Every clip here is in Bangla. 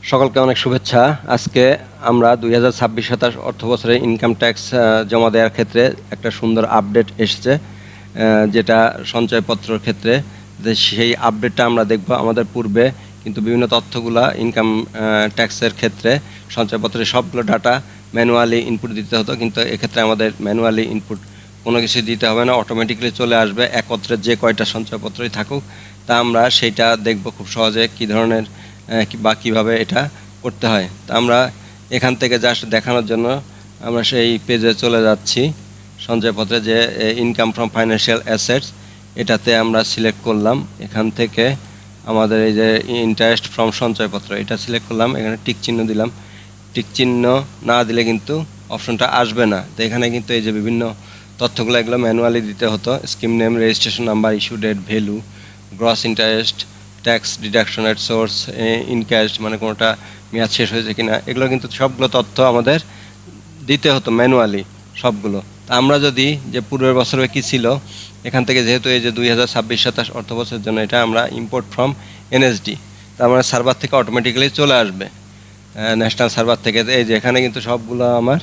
সকলকে অনেক শুভেচ্ছা। আজকে আমরা 2026-27 অর্থ বছরে ইনকাম ট্যাক্স জমা দেওয়ার ক্ষেত্রে একটা সুন্দর আপডেট এসেছে, যেটা সঞ্চয়পত্রের ক্ষেত্রে। সেই আপডেটটা আমরা দেখব। আমাদের পূর্বে কিন্তু বিভিন্ন তথ্যগুলা ইনকাম ট্যাক্সের ক্ষেত্রে সঞ্চয়পত্রের সবগুলো ডাটা ম্যানুয়ালি ইনপুট দিতে হতো, কিন্তু এক্ষেত্রে আমাদের ম্যানুয়ালি ইনপুট কোনো কিছু দিতে হবে না, অটোমেটিক্যালি চলে আসবে একত্রে যে কয়টা সঞ্চয়পত্রই থাকুক। তা আমরা সেইটা দেখব খুব সহজে কী ধরনের বা কীভাবে এটা করতে হয়। তা আমরা এখান থেকে জাস্ট দেখানোর জন্য আমরা সেই পেজে চলে যাচ্ছি। সঞ্চয়পত্রে যে ইনকাম ফ্রম ফাইন্যান্সিয়াল অ্যাসেটস, এটাতে আমরা সিলেক্ট করলাম। এখান থেকে আমাদের এই যে ইন্টারেস্ট ফ্রম সঞ্চয়পত্র, এটা সিলেক্ট করলাম, এখানে টিক চিহ্ন দিলাম। টিক চিহ্ন না দিলে কিন্তু অপশনটা আসবে না। তো এখানে কিন্তু এই যে বিভিন্ন তথ্যগুলো, এগুলো ম্যানুয়ালি দিতে হতো। Scheme name, registration number, issue date, value, gross interest, tax ডিডাকশনের সোর্স, ইনক্যাশ মানে কোনোটা মেয়াদ শেষ হয়েছে কিনা, এগুলো কিন্তু সবগুলো তথ্য আমাদের দিতে হতো ম্যানুয়ালি সবগুলো। তা আমরা যদি যে পূর্বের বছরে কী ছিল, এখান থেকে যেহেতু এই যে 2026-27 অর্থ বছরের জন্য এটা আমরা ইম্পোর্ট ফ্রম এনএসডি, তা আমরা সার্ভার থেকে অটোমেটিক্যালি চলে আসবে, ন্যাশনাল সার্ভার থেকে। এই যে এখানে কিন্তু সবগুলো আমার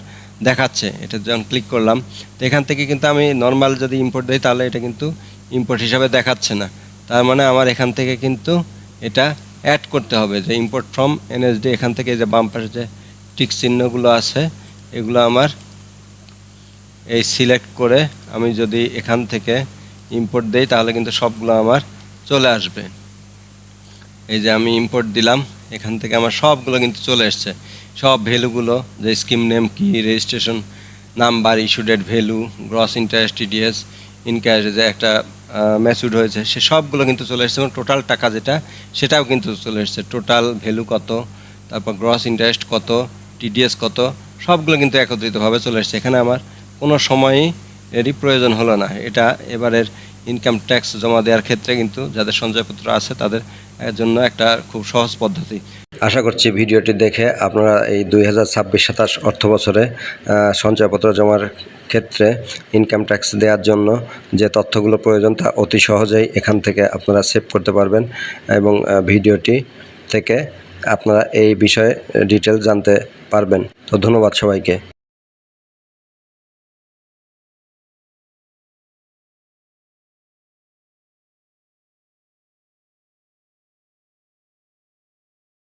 দেখাচ্ছে। এটা যখন ক্লিক করলাম, তো এখান থেকে কিন্তু আমি নর্মাল যদি ইম্পোর্ট দিই তাহলে এটা কিন্তু ইম্পোর্ট হিসাবে দেখাচ্ছে না। তার মানে আমার এখান থেকে কিন্তু এটা অ্যাড করতে হবে, যে ইম্পোর্ট ফ্রম এনএসডি। এখান থেকে যে বাম পাশে যে টিক চিহ্নগুলো আছে, এগুলো আমার এই সিলেক্ট করে আমি যদি এখান থেকে ইম্পোর্ট দেই তাহলে কিন্তু সবগুলো আমার চলে আসবে। এই যে আমি ইম্পোর্ট দিলাম, এখান থেকে আমার সবগুলো কিন্তু চলে এসছে। সব ভ্যালুগুলো, যে স্কিম নেম কি, registration number, issue date, value, gross interest, TDS, encash যে একটা ম্যাচুড হয়েছে, সে সবগুলো কিন্তু চলে এসছে। এবং টোটাল টাকা যেটা, সেটাও কিন্তু চলে এসছে। টোটাল ভ্যালু কত, তারপর গ্রস ইন্টারেস্ট কত, টিডিএস কত, সবগুলো কিন্তু একত্রিতভাবে চলে এসছে। এখানে আমার কোনো সময়ই এরই প্রয়োজন হলো না। এটা এবারের ইনকাম ট্যাক্স জমা দেওয়ার ক্ষেত্রে কিন্তু যাদের সঞ্চয়পত্র আছে তাদের জন্য একটা খুব সহজ পদ্ধতি। আশা করছি ভিডিওটি দেখে আপনারা এই 2026-27 অর্থ বছরে সঞ্চয়পত্র জমার ক্ষেত্রে ইনকাম ট্যাক্স দেওয়ার জন্য যে তথ্যগুলো প্রয়োজন তা অতি সহজেই এখান থেকে আপনারা সেভ করতে পারবেন, এবং ভিডিওটি থেকে আপনারা এই বিষয়ে ডিটেল জানতে পারবেন। তো ধন্যবাদ সবাইকে।